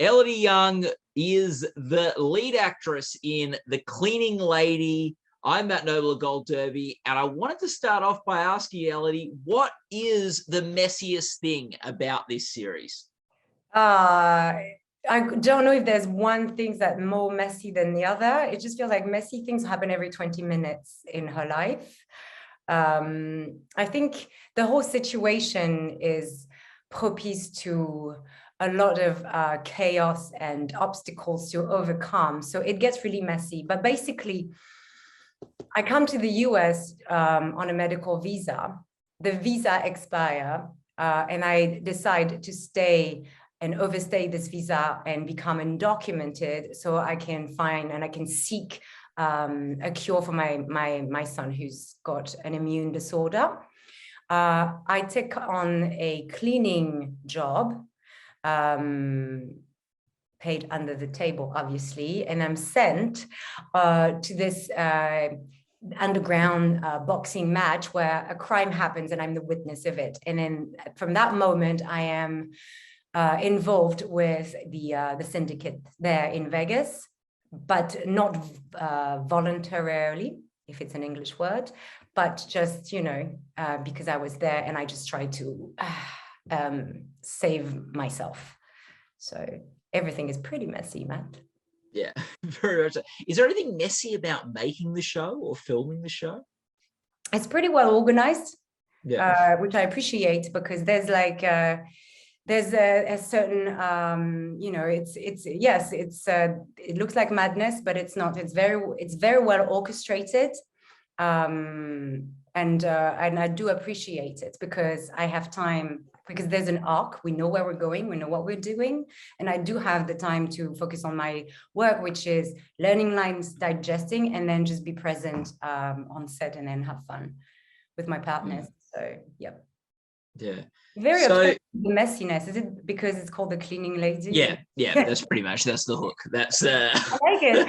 Elodie Yung is the lead actress in The Cleaning Lady. I'm Matt Noble of Gold Derby, and I wanted to start off by asking you, Elodie, what is the messiest thing about this series? I don't know if there's one thing that's more messy than the other. It just feels like messy things happen every 20 minutes in her life. I think the whole situation is propice to a lot of chaos and obstacles to overcome. So it gets really messy. But basically, I come to the US on a medical visa. The visa expires, and I decide to stay and overstay this visa and become undocumented, so I can find and I can seek a cure for my son who's got an immune disorder. I take on a cleaning job, paid under the table, obviously, and I'm sent to this underground boxing match where a crime happens and I'm the witness of it. And then from that moment, I am involved with the syndicate there in Vegas, but not voluntarily, if it's an English word, but just, because I was there and I just tried to save myself. So everything is pretty messy, Matt. Yeah, very much so. Is there anything messy about making the show or filming the show? It's pretty well organized, Yeah. which I appreciate, because there's like there's a certain it looks like madness, but it's not. It's very well orchestrated, and I do appreciate it because I have time, because there's an arc. We know where we're going, we know what we're doing, and I do have the time to focus on my work, which is learning lines, digesting, and then just be present on set and then have fun with my partners. So yep. Yeah. Very so upset with the messiness. Is it because it's called The Cleaning Lady? Yeah, that's pretty much, that's the hook. That's I like it.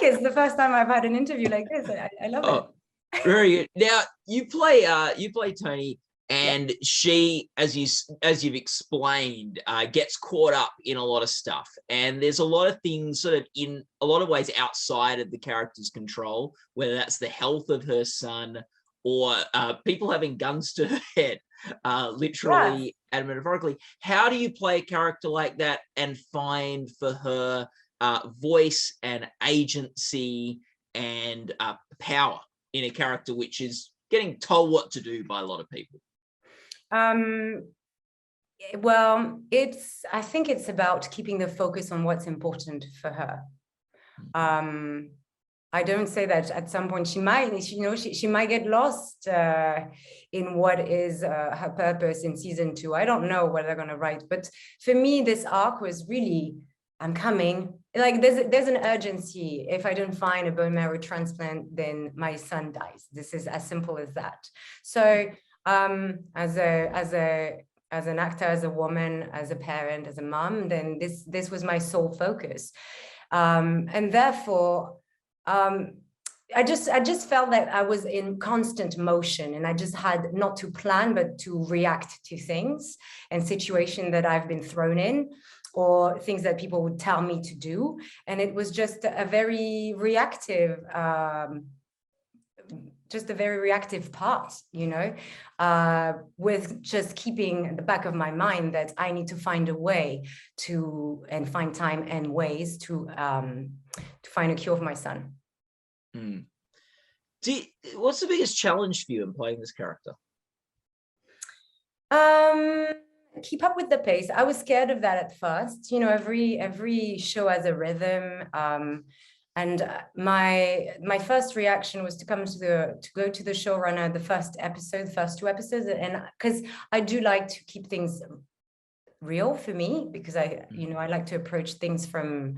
It's the first time I've had an interview like this. I love it. Very good. Now you play Thony, and she, as you've explained, gets caught up in a lot of stuff, and there's a lot of things sort of in a lot of ways outside of the character's control, whether that's the health of her son or people having guns to her head, literally and metaphorically. How do you play a character like that and find for her voice and agency and power in a character which is getting told what to do by a lot of people? Well, I think it's about keeping the focus on what's important for her. I don't say that at some point she might get lost in what is her purpose in season 2. I don't know what they're going to write, but for me, this arc was really, I'm coming. Like there's an urgency. If I don't find a bone marrow transplant, then my son dies. This is as simple as that. So as an actor, as a woman, as a parent, as a mom, then this was my sole focus, and therefore. I just felt that I was in constant motion, and I just had not to plan, but to react to things and situations that I've been thrown in, or things that people would tell me to do. And it was just a very reactive, part, with just keeping at the back of my mind that I need to find a way and find time and ways to find a cure for my son. What's the biggest challenge for you in playing this character? Keep up with the pace. I was scared of that at first. Every show has a rhythm. And my first reaction was to go to the showrunner the first 2 episodes, and because I do like to keep things real for me, because I like to approach things from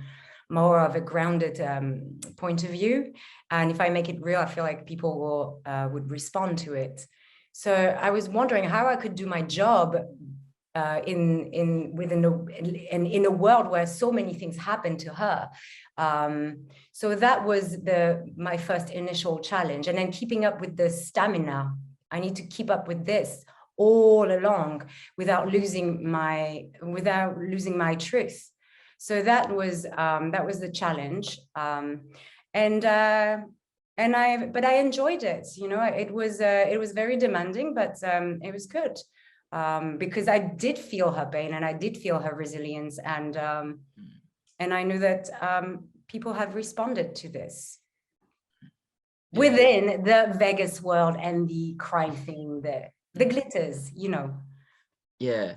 more of a grounded point of view, and if I make it real, I feel like people would respond to it. So I was wondering how I could do my job in a world where so many things happen to her. So that was my first initial challenge, and then keeping up with the stamina. I need to keep up with this all along without losing my truth. So that was the challenge. But I enjoyed it. You know, it was very demanding, but it was good, because I did feel her pain and I did feel her resilience, and I knew that people have responded to this within the Vegas world and the crime thing, the glitters, you know. Yeah,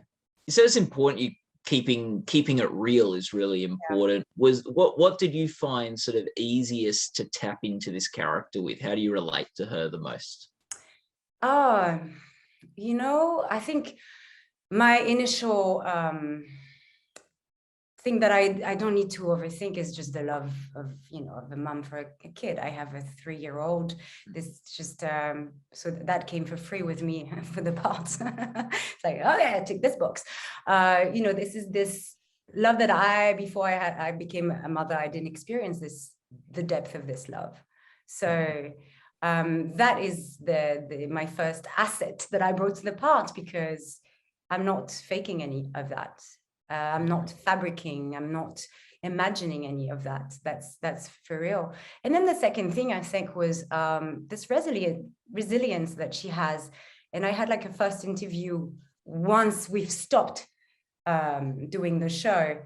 so it's important. You keeping it real is really important. Was what did you find sort of easiest to tap into this character with? How do you relate to her the most? You know, I think my initial thing that I don't need to overthink is just the love of, you know, of a mom for a kid. I have a 3-year-old. This just so that came for free with me for the part. It's like, oh yeah, tick this box. You know, this love that before I became a mother, I didn't experience the depth of this love. So that is my first asset that I brought to the part, because I'm not faking any of that. I'm not fabricating, I'm not imagining any of that. That's for real. And then the second thing I think was this resilience that she has. And I had like a first interview once we've stopped doing the show.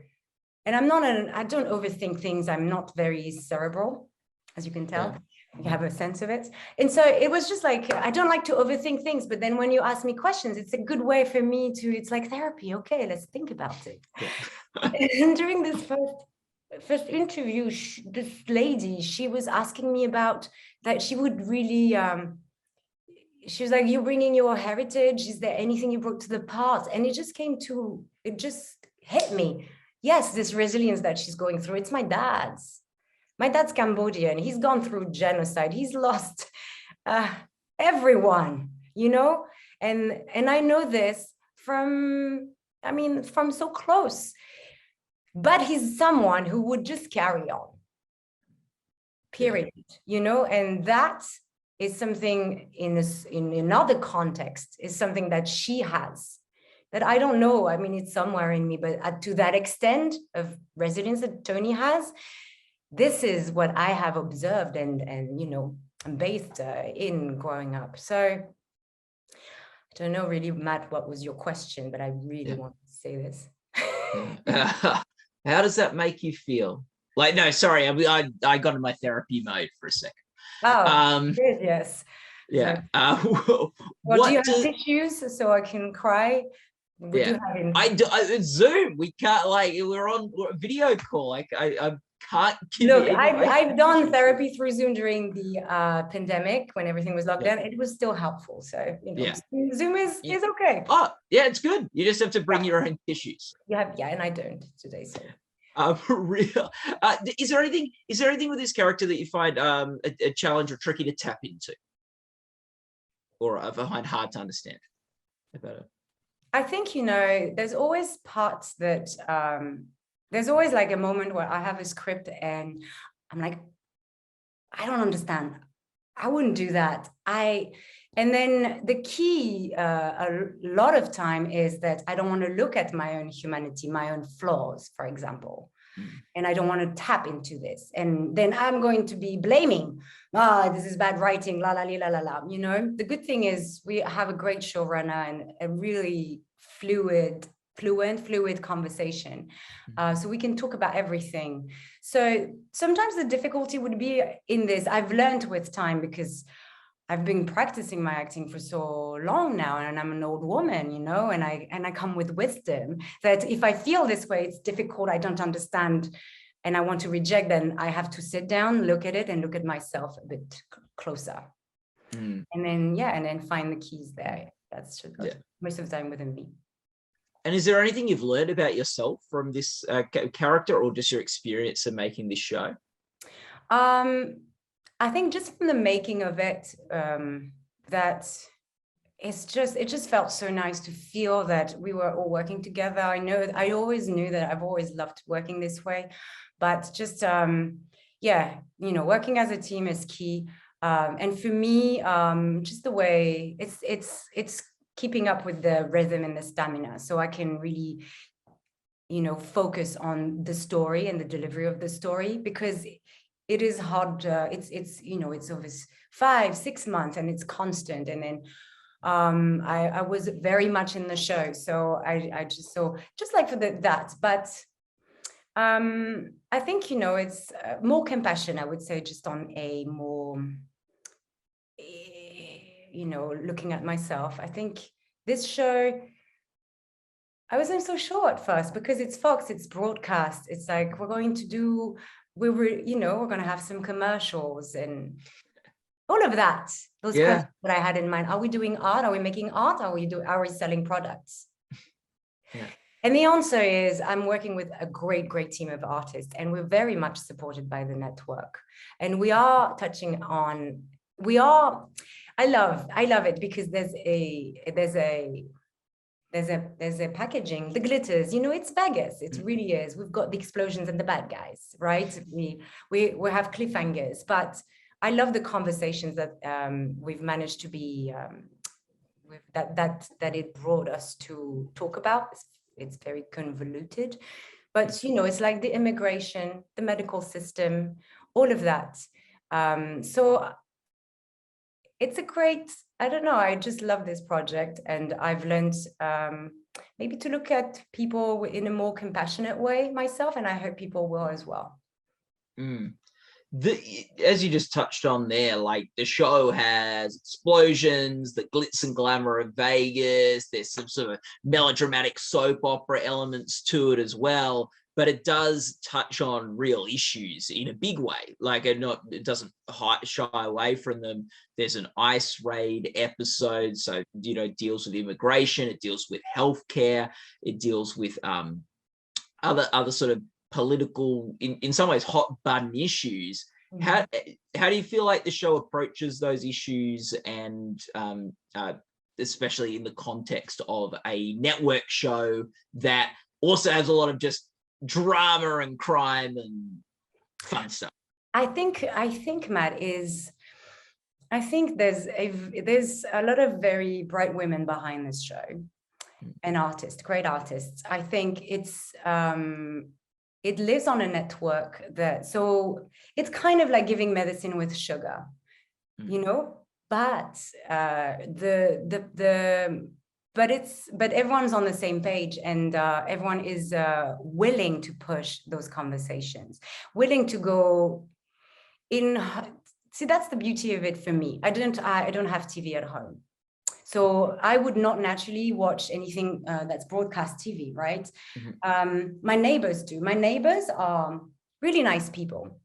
And I don't overthink things. I'm not very cerebral, as you can tell. Yeah. You have a sense of it. And so it was just like, I don't like to overthink things, but then when you ask me questions, it's a good way for me to, it's like therapy. Okay, let's think about it. And during this first interview, this lady, she was asking me about that. She would really, she was like, you're bringing your heritage. Is there anything you brought to the part? And it just hit me. Yes, this resilience that she's going through, it's my dad's. My dad's Cambodian. He's gone through genocide. He's lost everyone, you know? And I know this from so close. But he's someone who would just carry on, period, you know? And that is something in another context, is something that she has that I don't know. I mean, it's somewhere in me, but to that extent of resilience that Thony has, this is what I have observed and you know, bathed in growing up. So I don't know really, Matt, what was your question, but I really want to say this. How does that make you feel? Like, no, sorry, I got in my therapy mode for a second. Oh, yes. Yeah. Well, do you have tissues so I can cry? Zoom. We can't, like, we're on a video call. I can't give Look, I've done therapy through Zoom during the pandemic when everything was locked down. It was still helpful. So, you know, Zoom is okay. Oh, yeah, it's good. You just have to bring your own tissues. And I don't today. So. Real. Is there anything with this character that you find a challenge or tricky to tap into, or I find hard to understand about it? I think, you know, there's always parts that there's always like a moment where I have a script and I'm like, I don't understand. I wouldn't do that. And then the key a lot of time is that I don't want to look at my own humanity, my own flaws, for example. And I don't want to tap into this. And then I'm going to be blaming, this is bad writing, la, la, la, la, la. You know, the good thing is we have a great showrunner and a really fluid conversation. So we can talk about everything. So sometimes the difficulty would be in this. I've learned with time, because I've been practicing my acting for so long now, and I'm an old woman, you know, and I come with wisdom that if I feel this way, it's difficult, I don't understand, and I want to reject, then I have to sit down, look at it, and look at myself a bit closer. And then find the keys there. That's most of the time within me. And is there anything you've learned about yourself from this character, or just your experience of making this show? I think just from the making of it, that it just felt so nice to feel that we were all working together. I always knew that I've always loved working this way, but just, you know, working as a team is key. And for me, just the way it's keeping up with the rhythm and the stamina, so I can really focus on the story and the delivery of the story, because it is hard. It's over 5-6 months and it's constant. And then I was very much in the show. So I just like for that. But I think, it's more compassion, I would say, just on a more, looking at myself. I think this show, I wasn't so sure at first because it's Fox, it's broadcast. It's like, we're going to have some commercials and all of that. Those questions that I had in mind. Are we doing art? Are we making art? Are we selling products? Yeah. And the answer is, I'm working with a great, great team of artists, and we're very much supported by the network. And we are touching on, I love it because there's a packaging, the glitters, it's Vegas. It really is. We've got the explosions and the bad guys, right? We have cliffhangers, but I love the conversations that we've managed to be, that it brought us to talk about. It's very convoluted, but it's like the immigration, the medical system, all of that. So it's a great, I don't know, I just love this project, and I've learned maybe to look at people in a more compassionate way myself, and I hope people will as well. As you just touched on there, like the show has explosions, the glitz and glamour of Vegas. There's some sort of melodramatic soap opera elements to it as well, but it does touch on real issues in a big way. Like it doesn't shy away from them. There's an ICE raid episode, so it deals with immigration, it deals with healthcare, it deals with other sort of political, in some ways, hot button issues. How do you feel like the show approaches those issues, and especially in the context of a network show that also has a lot of just drama and crime and fun stuff? I think, Matt, I think there's a lot of very bright women behind this show, and artists, great artists. I think it lives on a network so it's kind of like giving medicine with sugar, but but everyone's on the same page, and everyone is willing to push those conversations, willing to go in. See, that's the beauty of it for me. I don't have TV at home, so I would not naturally watch anything that's broadcast TV, right? My neighbors do. My neighbors are really nice people,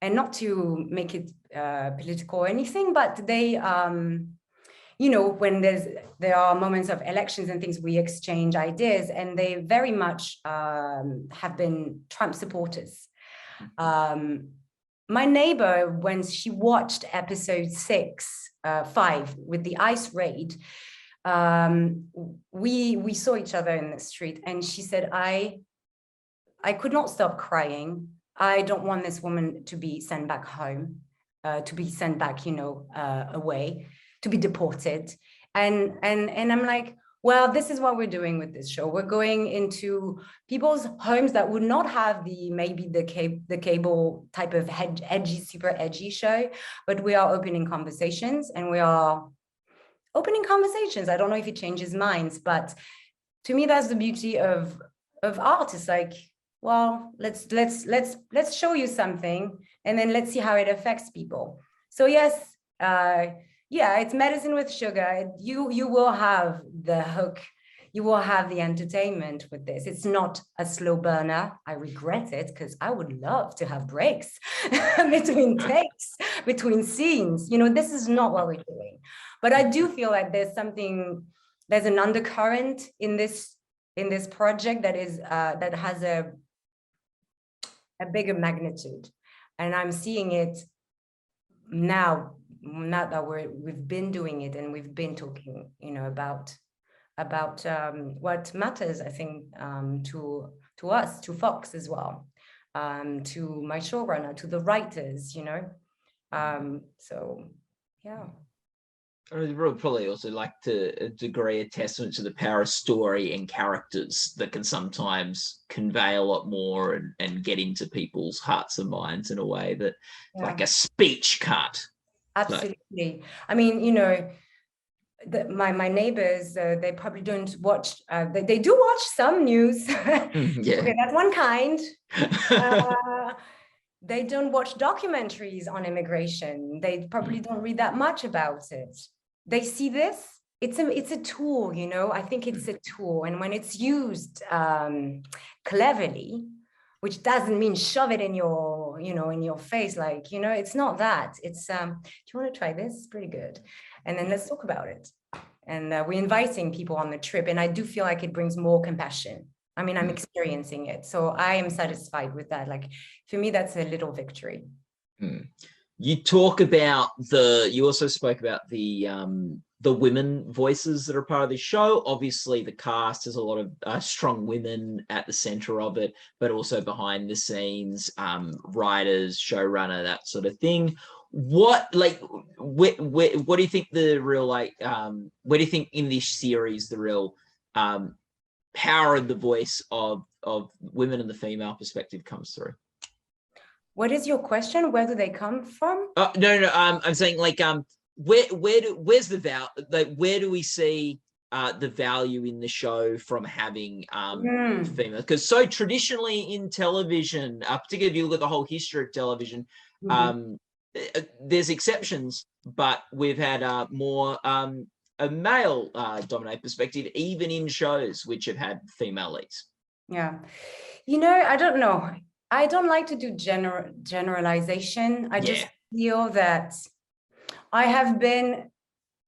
and not to make it political or anything, but they, when there are moments of elections and things, we exchange ideas, and they very much have been Trump supporters. My neighbor, when she watched episode 5 with the ICE raid, we saw each other in the street, and she said, I could not stop crying. I don't want this woman to be sent back home, to be sent back, away, to be deported. And I'm like, well, this is what we're doing with this show. We're going into people's homes that would not have the cable type of edgy, super edgy show, but we are opening conversations, and we are opening conversations. I don't know if it changes minds, but to me, that's the beauty of art. It's like, well, let's show you something, and then let's see how it affects people. So yes, it's medicine with sugar. You will have the hook, you will have the entertainment with this. It's not a slow burner. I regret it, because I would love to have breaks between takes, between scenes. This is not what we're doing. But I do feel like there's an undercurrent in this project that has a bigger magnitude, and I'm seeing it now. Not that we've been doing it, and we've been talking, about what matters, I think, to us, to Fox as well, to my showrunner, to the writers, So, yeah. I would probably also like to a degree a testament to the power of story and characters that can sometimes convey a lot more and get into people's hearts and minds in a way that like a speech can't. Absolutely. I mean, you know, my neighbors, they probably don't watch, they do watch some news. Yeah. Okay, that's one kind. They don't watch documentaries on immigration. They probably don't read that much about it. They see this. It's a tool, you know. I think it's a tool, and when it's used cleverly, which doesn't mean shove it in your, you know, in your face, like, you know, it's not that. It's do you want to try this? It's pretty good, and then let's talk about it. And we're inviting people on the trip, and I do feel like it brings more compassion. I mean, I'm experiencing it, so I am satisfied with that. Like, for me, that's a little victory. You talk about you also spoke about the women voices that are part of the show. Obviously, the cast has a lot of strong women at the center of it, but also behind the scenes, writers, showrunner, that sort of thing. What do you think the real where do you think in this series the real power of the voice of women and the female perspective comes through? What is your question? Where do they come from? No. I'm saying like where's the where do we see the value in the show from having female? Because so traditionally in television, particularly if you look at the whole history of television, there's exceptions, but we've had more a male dominated perspective, even in shows which have had female leads. Yeah, you know, I don't know. I don't like to do generalization. I just feel that I have been,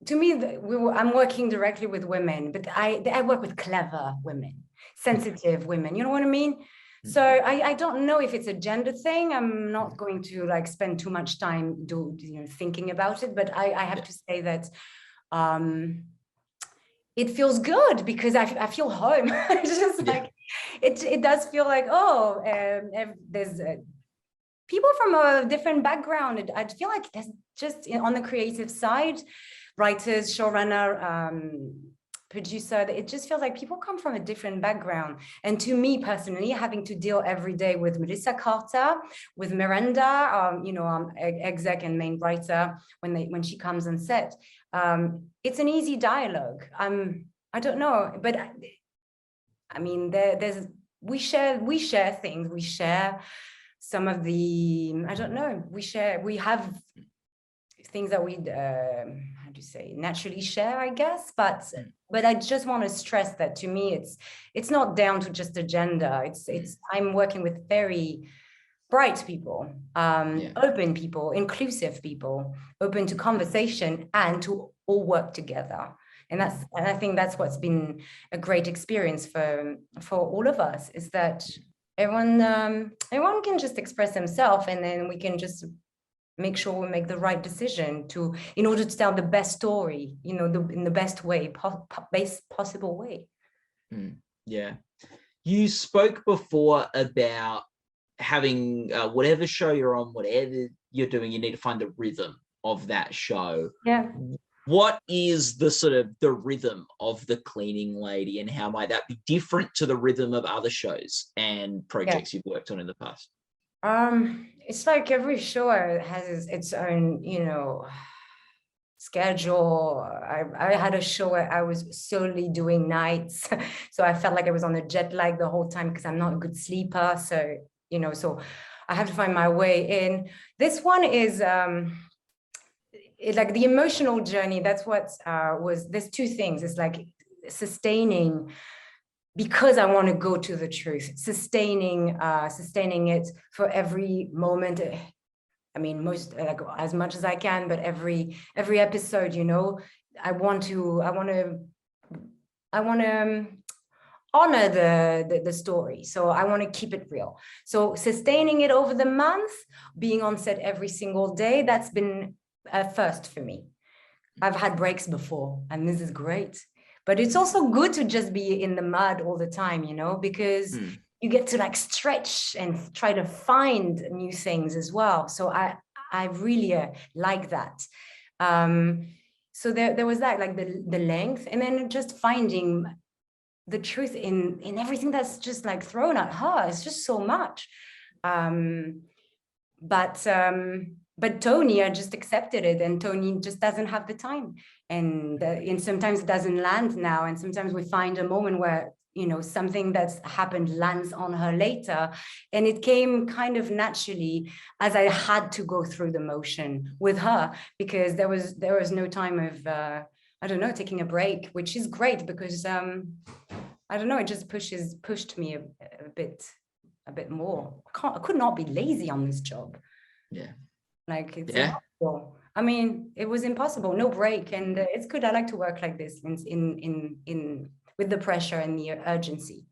to me, I'm working directly with women, but I work with clever women, sensitive women. You know what I mean? So I don't know if it's a gender thing. I'm not going to like spend too much time thinking about it, but I have to say that it feels good because I feel home. It's just like it does feel like, oh, there's people from a different background. I feel like there's just on the creative side, writers, showrunner, producer, it just feels like people come from a different background. And to me personally, having to deal every day with Melissa Carter, with Miranda, exec and main writer, when she comes on set, it's an easy dialogue. I don't know, but I mean, we share things. We share some of the, I don't know, we have things that we naturally share, I guess, but I just want to stress that to me it's not down to just a gender. It's I'm working with very bright people, open people, inclusive people, open to conversation and to all work together. And I think that's what's been a great experience for all of us, is that everyone can just express themselves, and then we can just make sure we make the right decision in order to tell the best story, in the best way, best possible way. Yeah. You spoke before about having whatever show you're on, whatever you're doing, you need to find the rhythm of that show. Yeah. What is the sort of the rhythm of The Cleaning Lady, and how might that be different to the rhythm of other shows and projects you've worked on in the past? It's like every show has its own, schedule. I had a show where I was solely doing nights, so I felt like I was on a jet lag the whole time because I'm not a good sleeper. So so I have to find my way in. This one is like the emotional journey. That's what there's two things. It's like sustaining, because I want to go to the truth, sustaining it for every moment. I mean, like as much as I can, but every episode, I want to honor the story. So I want to keep it real. So sustaining it over the month, being on set every single day, that's been a first for me. I've had breaks before, and this is great. But it's also good to just be in the mud all the time, because you get to like stretch and try to find new things as well. So I really like that. So there was that, like the length, and then just finding the truth in everything that's just like thrown at her. It's just so much. But Thony, I just accepted it, and Thony just doesn't have the time, and sometimes it doesn't land now, and sometimes we find a moment where, you know, something that's happened lands on her later, and it came kind of naturally, as I had to go through the motion with her, because there was no time of I don't know, taking a break, which is great, because I don't know, it just pushed me a bit more. I could not be lazy on this job. Yeah. Like, it's impossible. I mean, it was impossible, no break. And it's good. I like to work like this in with the pressure and the urgency.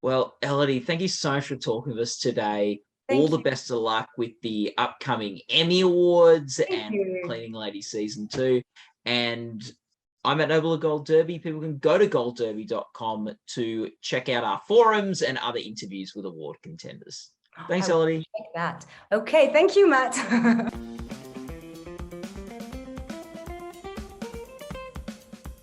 Well, Elodie, thank you so much for talking with us today. All the best of luck with the upcoming Emmy Awards and Cleaning Lady Season 2. And I'm at Noble Gold Derby. People can go to goldderby.com to check out our forums and other interviews with award contenders. Thanks, Elodie. Like that. Okay, thank you, Matt.